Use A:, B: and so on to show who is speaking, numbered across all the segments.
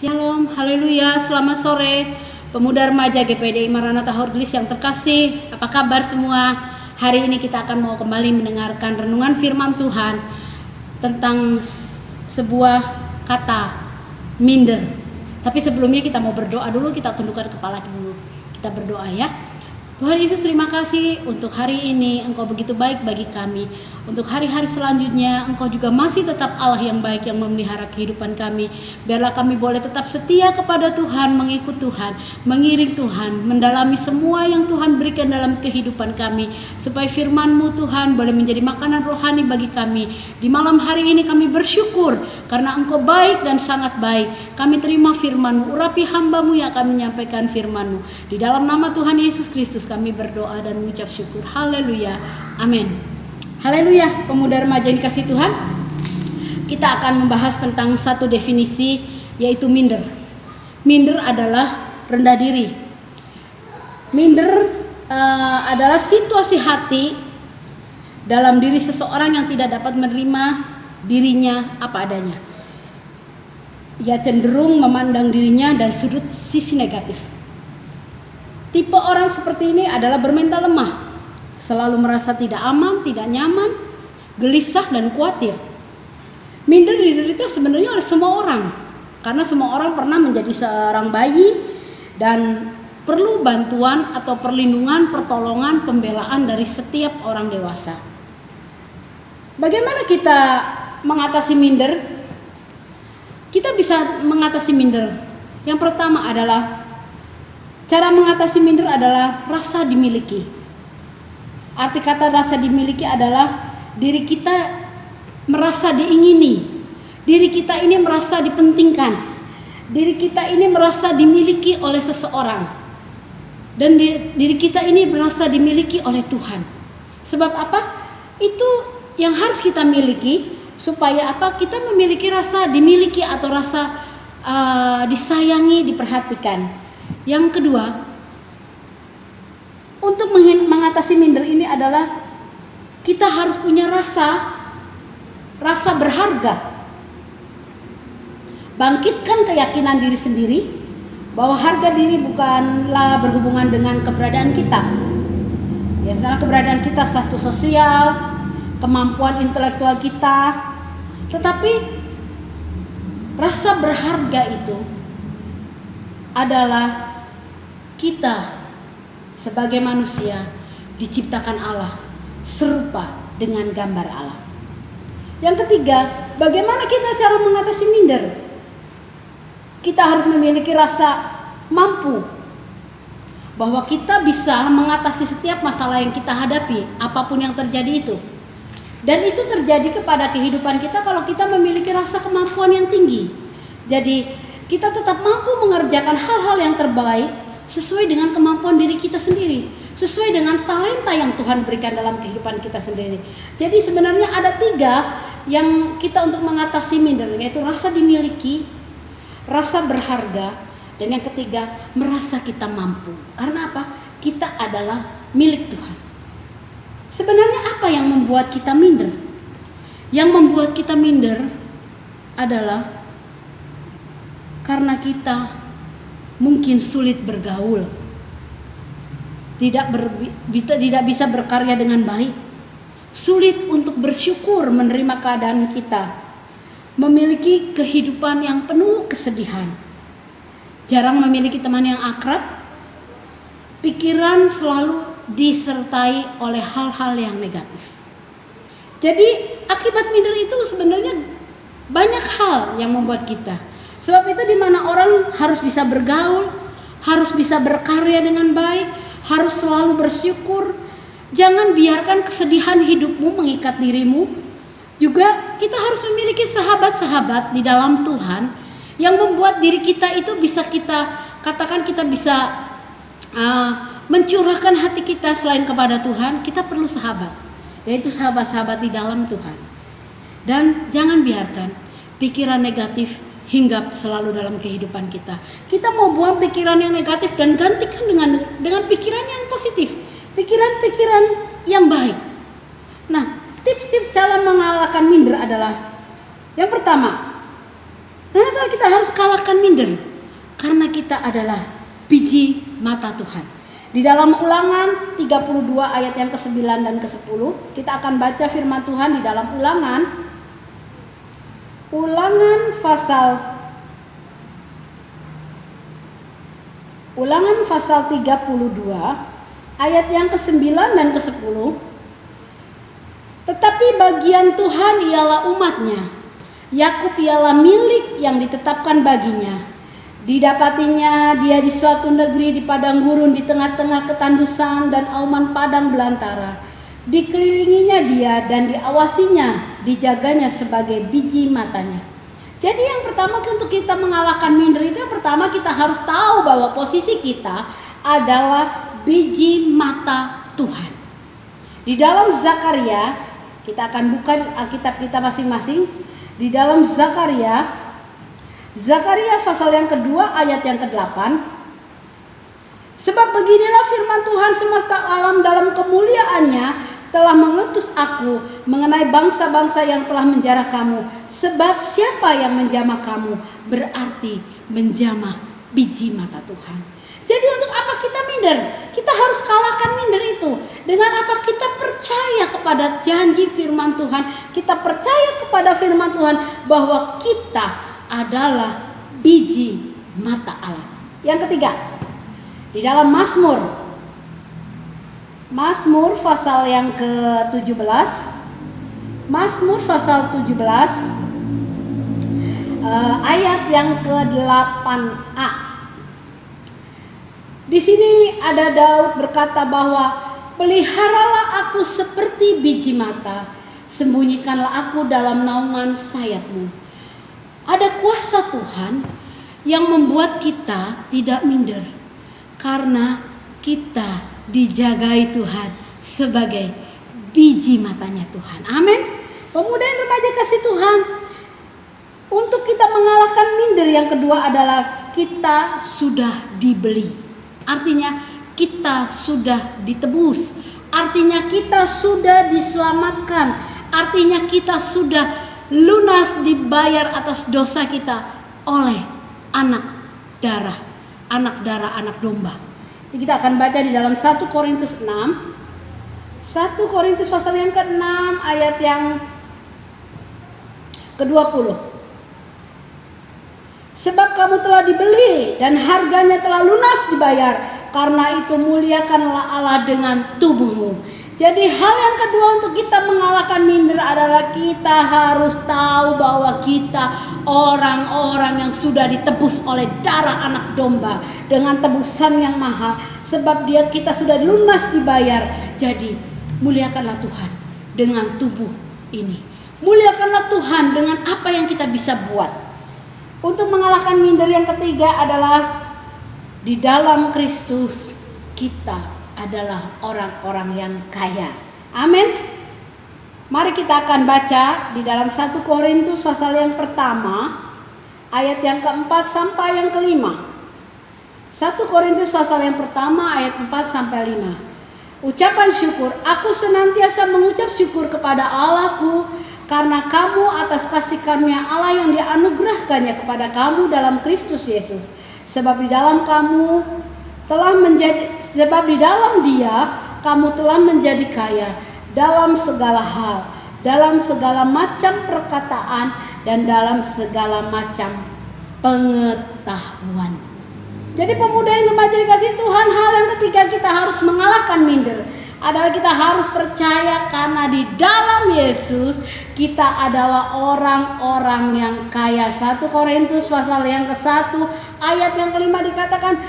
A: Shalom, haleluya, selamat sore pemuda remaja GPDI Maranatha Horglis yang terkasih. Apa kabar semua? Hari ini kita akan mau kembali mendengarkan renungan firman Tuhan tentang sebuah kata, minder. Tapi sebelumnya kita mau berdoa dulu, kita tundukkan kepala dulu. Kita berdoa ya. Tuhan Yesus, terima kasih untuk hari ini, Engkau begitu baik bagi kami. Untuk hari-hari selanjutnya, Engkau juga masih tetap Allah yang baik yang memelihara kehidupan kami. Biarlah kami boleh tetap setia kepada Tuhan, mengikut Tuhan, mengiring Tuhan, mendalami semua yang Tuhan berikan dalam kehidupan kami. Supaya firman-Mu Tuhan boleh menjadi makanan rohani bagi kami. Di malam hari ini kami bersyukur karena Engkau baik dan sangat baik. Kami terima firman-Mu, urapi hamba-Mu yang akan menyampaikan firman-Mu. Di dalam nama Tuhan Yesus Kristus kami berdoa dan mengucap syukur. Haleluya, amin. Haleluya, pemuda remaja yang dikasih Tuhan. Kita akan membahas tentang satu definisi, yaitu minder. Minder adalah rendah diri. Minder adalah situasi hati dalam diri seseorang yang tidak dapat menerima dirinya apa adanya. Ia cenderung memandang dirinya dari sudut sisi negatif. Tipe orang seperti ini adalah bermental lemah, selalu merasa tidak aman, tidak nyaman, gelisah dan khawatir. Minder diderita sebenarnya oleh semua orang, karena semua orang pernah menjadi seorang bayi dan perlu bantuan atau perlindungan, pertolongan, pembelaan dari setiap orang dewasa. Bagaimana kita mengatasi minder? Kita bisa mengatasi minder. Yang pertama adalah cara mengatasi minder adalah rasa dimiliki. Arti kata rasa dimiliki adalah diri kita merasa diingini, diri kita ini merasa dipentingkan, diri kita ini merasa dimiliki oleh seseorang, dan diri kita ini merasa dimiliki oleh Tuhan. Sebab apa? Itu yang harus kita miliki, supaya apa? Kita memiliki rasa dimiliki atau rasa disayangi, diperhatikan. Yang kedua, untuk mengatasi minder ini adalah kita harus punya rasa berharga. Bangkitkan keyakinan diri sendiri bahwa harga diri bukanlah berhubungan dengan keberadaan kita. Ya, misalnya keberadaan kita, status sosial, kemampuan intelektual kita, tetapi rasa berharga itu adalah kita sebagai manusia diciptakan Allah serupa dengan gambar Allah. Yang ketiga, bagaimana kita cara mengatasi minder? Kita harus memiliki rasa mampu bahwa kita bisa mengatasi setiap masalah yang kita hadapi, apapun yang terjadi itu. Dan itu terjadi kepada kehidupan kita kalau kita memiliki rasa kemampuan yang tinggi. Jadi kita tetap mampu mengerjakan hal-hal yang terbaik sesuai dengan kemampuan diri kita sendiri, sesuai dengan talenta yang Tuhan berikan dalam kehidupan kita sendiri. Jadi sebenarnya ada 3 yang kita untuk mengatasi minder, yaitu rasa dimiliki, rasa berharga, dan yang ketiga merasa kita mampu. Karena apa? Kita adalah milik Tuhan. Sebenarnya apa yang membuat kita minder? Yang membuat kita minder adalah karena kita mungkin sulit bergaul, tidak bisa berkarya dengan baik, sulit untuk bersyukur menerima keadaan kita, memiliki kehidupan yang penuh kesedihan, jarang memiliki teman yang akrab, pikiran selalu disertai oleh hal-hal yang negatif. Jadi akibat minder itu sebenarnya banyak hal yang membuat kita. Sebab itu di mana orang harus bisa bergaul, harus bisa berkarya dengan baik, harus selalu bersyukur. Jangan biarkan kesedihan hidupmu mengikat dirimu. Juga kita harus memiliki sahabat-sahabat di dalam Tuhan yang membuat diri kita itu bisa kita katakan kita bisa mencurahkan hati kita selain kepada Tuhan. Kita perlu sahabat, yaitu sahabat-sahabat di dalam Tuhan. Dan jangan biarkan pikiran negatif hinggap selalu dalam kehidupan kita. Kita mau buang pikiran yang negatif dan gantikan dengan pikiran yang positif, pikiran-pikiran yang baik. Nah, tips-tips cara mengalahkan minder adalah yang pertama, Ternyata kita harus kalahkan minder karena kita adalah biji mata Tuhan. Di dalam Ulangan 32 ayat yang ke-9 dan ke-10, kita akan baca firman Tuhan di dalam Ulangan pasal 32 ayat yang ke-9 dan ke-10. Tetapi bagian Tuhan ialah umatnya, Yakub ialah milik yang ditetapkan baginya. Didapatinya dia di suatu negeri di padang gurun, di tengah-tengah ketandusan dan auman padang belantara. Dikelilinginya dia dan diawasinya, dijaganya sebagai biji matanya. Jadi yang pertama untuk kita mengalahkan minder itu, yang pertama kita harus tahu bahwa posisi kita adalah biji mata Tuhan. Di dalam Zakaria, kita akan buka Alkitab kita masing-masing. Di dalam Zakaria pasal yang kedua ayat yang ke-8. Sebab beginilah firman Tuhan semesta alam dalam kemuliaannya telah mengutus aku mengenai bangsa-bangsa yang telah menjarah kamu. Sebab siapa yang menjamah kamu berarti menjamah biji mata Tuhan. Jadi untuk apa kita minder? Kita harus kalahkan minder itu. Dengan apa? Kita percaya kepada janji firman Tuhan. Kita percaya kepada firman Tuhan bahwa kita adalah biji mata Allah. Yang ketiga, di dalam Mazmur pasal yang ke-17, Mazmur pasal 17 ayat yang ke-8a. Di sini ada Daud berkata bahwa peliharalah aku seperti biji mata, sembunyikanlah aku dalam naungan sayapmu. Ada kuasa Tuhan yang membuat kita tidak minder karena kita dijagai Tuhan sebagai biji matanya Tuhan. Amin. Pemuda dan remaja kasih Tuhan, untuk kita mengalahkan minder yang kedua adalah kita sudah dibeli. Artinya kita sudah ditebus. Artinya kita sudah diselamatkan. Artinya kita sudah lunas dibayar atas dosa kita oleh anak darah anak domba. Jadi kita akan baca di dalam 1 Korintus 6. 1 Korintus pasal yang ke-6 ayat yang ke-20. Sebab kamu telah dibeli dan harganya telah lunas dibayar. Karena itu muliakanlah Allah dengan tubuhmu. Jadi hal yang kedua untuk kita mengalahkan minder adalah kita harus tahu bahwa kita orang-orang yang sudah ditebus oleh darah anak domba dengan tebusan yang mahal. Sebab kita sudah lunas dibayar. Jadi muliakanlah Tuhan dengan tubuh ini. Muliakanlah Tuhan dengan apa yang kita bisa buat. Untuk mengalahkan minder yang ketiga adalah di dalam Kristus kita adalah orang-orang yang kaya. Amin. Mari kita akan baca di dalam 1 Korintus pasal yang pertama ayat yang keempat sampai yang kelima. 1 Korintus pasal yang pertama ayat 4 sampai 5. Ucapan syukur, aku senantiasa mengucap syukur kepada Allahku karena kamu atas kasih karunia Allah yang dianugerahkannya kepada kamu dalam Kristus Yesus. Sebab di dalam Dia kamu telah menjadi kaya dalam segala hal, dalam segala macam perkataan dan dalam segala macam pengetahuan. Jadi pemuda yang remaja dikasih Tuhan, hal yang ketiga kita harus mengalahkan minder adalah kita harus percaya karena di dalam Yesus kita adalah orang-orang yang kaya. 1 Korintus pasal yang ke-1 ayat yang kelima dikatakan,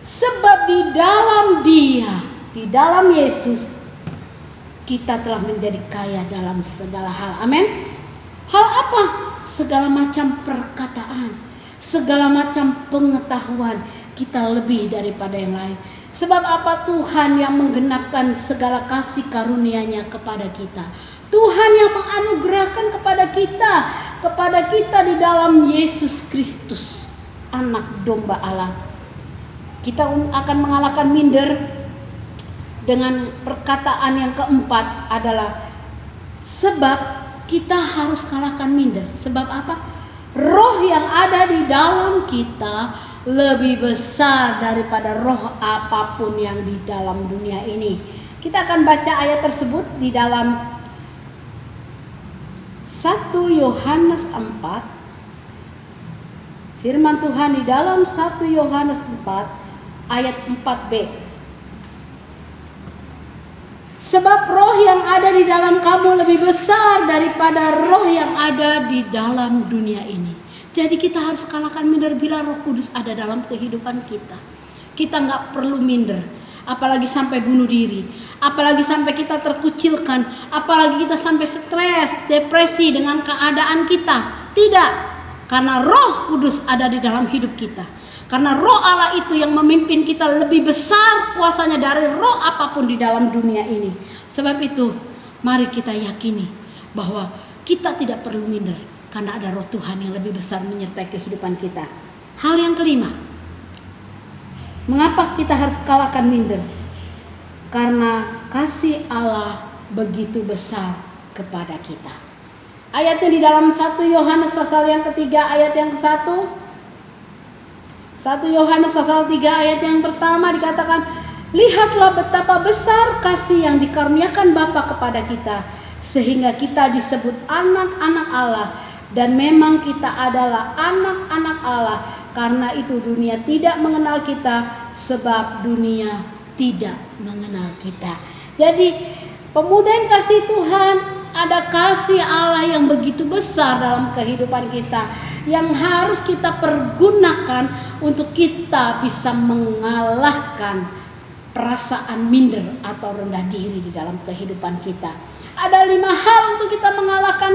A: sebab di dalam Dia, di dalam Yesus kita telah menjadi kaya dalam segala hal. Amin. Hal apa? Segala macam perkataan, segala macam pengetahuan, kita lebih daripada yang lain. Sebab apa? Tuhan yang menggenapkan segala kasih karunia-Nya kepada kita. Tuhan yang menganugerahkan kepada kita di dalam Yesus Kristus, anak domba Allah. Kita akan mengalahkan minder dengan perkataan yang keempat adalah sebab kita harus kalahkan minder. Sebab apa? roh yang ada di dalam kita lebih besar daripada roh apapun yang di dalam dunia ini. Kita akan baca ayat tersebut di dalam 1 Yohanes 4. Firman Tuhan di dalam 1 Yohanes 4 ayat 4b. Sebab roh yang ada di dalam kamu lebih besar daripada roh yang ada di dalam dunia ini. Jadi kita harus kalahkan minder bila Roh Kudus ada dalam kehidupan kita. Kita nggak perlu minder, apalagi sampai bunuh diri, apalagi sampai kita terkucilkan, apalagi kita sampai stres, depresi dengan keadaan kita. Tidak, karena Roh Kudus ada di dalam hidup kita. Karena roh Allah itu yang memimpin kita lebih besar kuasanya dari roh apapun di dalam dunia ini. Sebab itu mari kita yakini bahwa kita tidak perlu minder, karena ada roh Tuhan yang lebih besar menyertai kehidupan kita. Hal yang kelima, mengapa kita harus kalahkan minder? Karena kasih Allah begitu besar kepada kita. Ayatnya di dalam 1 Yohanes pasal yang ketiga ayat yang ke-1. 1 Yohanes pasal 3 ayat yang pertama dikatakan, lihatlah betapa besar kasih yang dikaruniakan Bapa kepada kita, sehingga kita disebut anak-anak Allah. Dan memang kita adalah anak-anak Allah. Karena itu dunia tidak mengenal kita, sebab dunia tidak mengenal kita. Jadi pemuda yang kasih Tuhan, ada kasih Allah yang begitu besar dalam kehidupan kita, yang harus kita pergunakan untuk kita bisa mengalahkan perasaan minder atau rendah diri di dalam kehidupan kita. Ada 5 hal untuk kita mengalahkan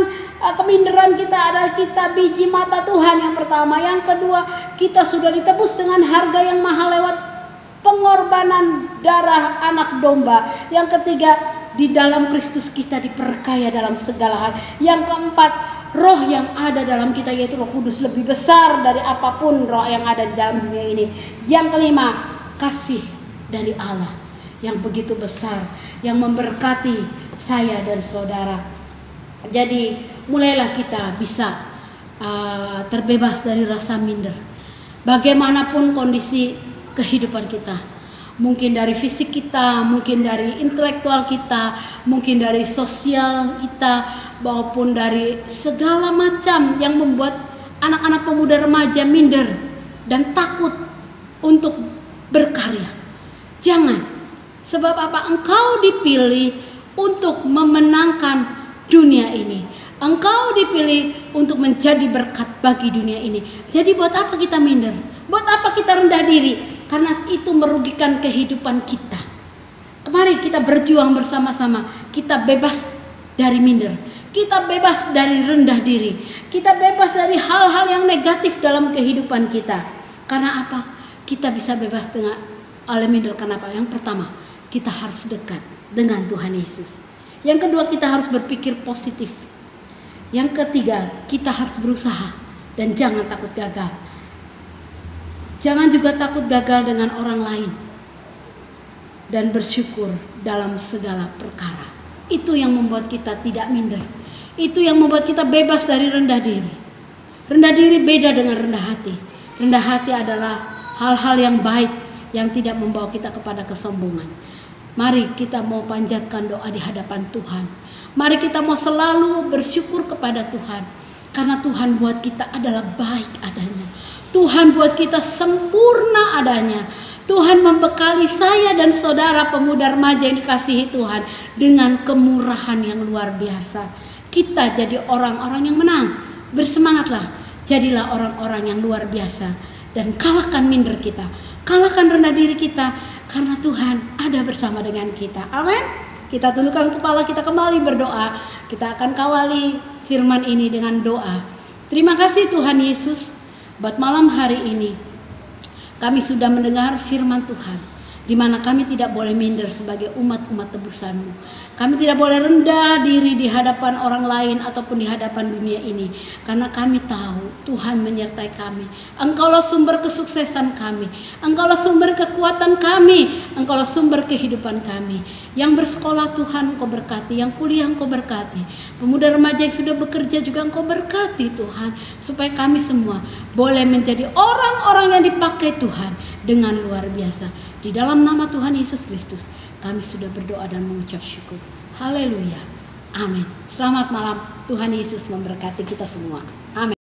A: keminderan kita. Ada kita biji mata Tuhan yang pertama. Yang kedua, kita sudah ditebus dengan harga yang mahal lewat pengorbanan darah anak domba. Yang ketiga, di dalam Kristus kita diperkaya dalam segala hal. Yang keempat, roh yang ada dalam kita yaitu Roh Kudus lebih besar dari apapun roh yang ada di dalam dunia ini. Yang kelima, kasih dari Allah yang begitu besar, yang memberkati saya dan saudara. Jadi mulailah kita bisa terbebas dari rasa minder. Bagaimanapun kondisi kehidupan kita, mungkin dari fisik kita, mungkin dari intelektual kita, mungkin dari sosial kita, maupun dari segala macam yang membuat anak-anak pemuda remaja minder dan takut untuk berkarya. Jangan, sebab apa? Engkau dipilih untuk memenangkan dunia ini. Engkau dipilih untuk menjadi berkat bagi dunia ini. Jadi buat apa kita minder? Buat apa kita rendah diri? Karena itu merugikan kehidupan kita. Mari kita berjuang bersama-sama. Kita bebas dari minder. Kita bebas dari rendah diri. Kita bebas dari hal-hal yang negatif dalam kehidupan kita. Karena apa? Kita bisa bebas dengan oleh minder. Karena apa? Yang pertama, kita harus dekat dengan Tuhan Yesus. Yang kedua, kita harus berpikir positif. Yang ketiga, kita harus berusaha dan jangan takut gagal. Jangan juga takut gagal dengan orang lain, dan bersyukur dalam segala perkara. Itu yang membuat kita tidak minder. Itu yang membuat kita bebas dari rendah diri. Rendah diri beda dengan rendah hati. Rendah hati adalah hal-hal yang baik yang tidak membawa kita kepada kesombongan. Mari kita mau panjatkan doa di hadapan Tuhan. Mari kita mau selalu bersyukur kepada Tuhan. Karena Tuhan buat kita adalah baik adanya. Tuhan buat kita sempurna adanya. Tuhan membekali saya dan saudara pemuda remaja yang dikasihi Tuhan dengan kemurahan yang luar biasa. Kita jadi orang-orang yang menang. Bersemangatlah. Jadilah orang-orang yang luar biasa. Dan kalahkan minder kita. Kalahkan rendah diri kita. Karena Tuhan ada bersama dengan kita. Amin. Kita tundukkan kepala kita kembali berdoa. Kita akan kawali firman ini dengan doa. Terima kasih Tuhan Yesus. Buat malam hari ini kami sudah mendengar firman Tuhan. di mana kami tidak boleh minder sebagai umat-umat tebusan-Mu. Kami tidak boleh rendah diri di hadapan orang lain ataupun di hadapan dunia ini, karena kami tahu Tuhan menyertai kami. Engkaulah sumber kesuksesan kami, Engkaulah sumber kekuatan kami, Engkaulah sumber kehidupan kami. Yang bersekolah Tuhan Engkau berkati, yang kuliah Engkau berkati, pemuda remaja yang sudah bekerja juga Engkau berkati Tuhan, supaya kami semua boleh menjadi orang-orang yang dipakai Tuhan dengan luar biasa. Di dalam nama Tuhan Yesus Kristus kami sudah berdoa dan mengucap syukur. Haleluya. Amin. Selamat malam. Tuhan Yesus memberkati kita semua. Amin.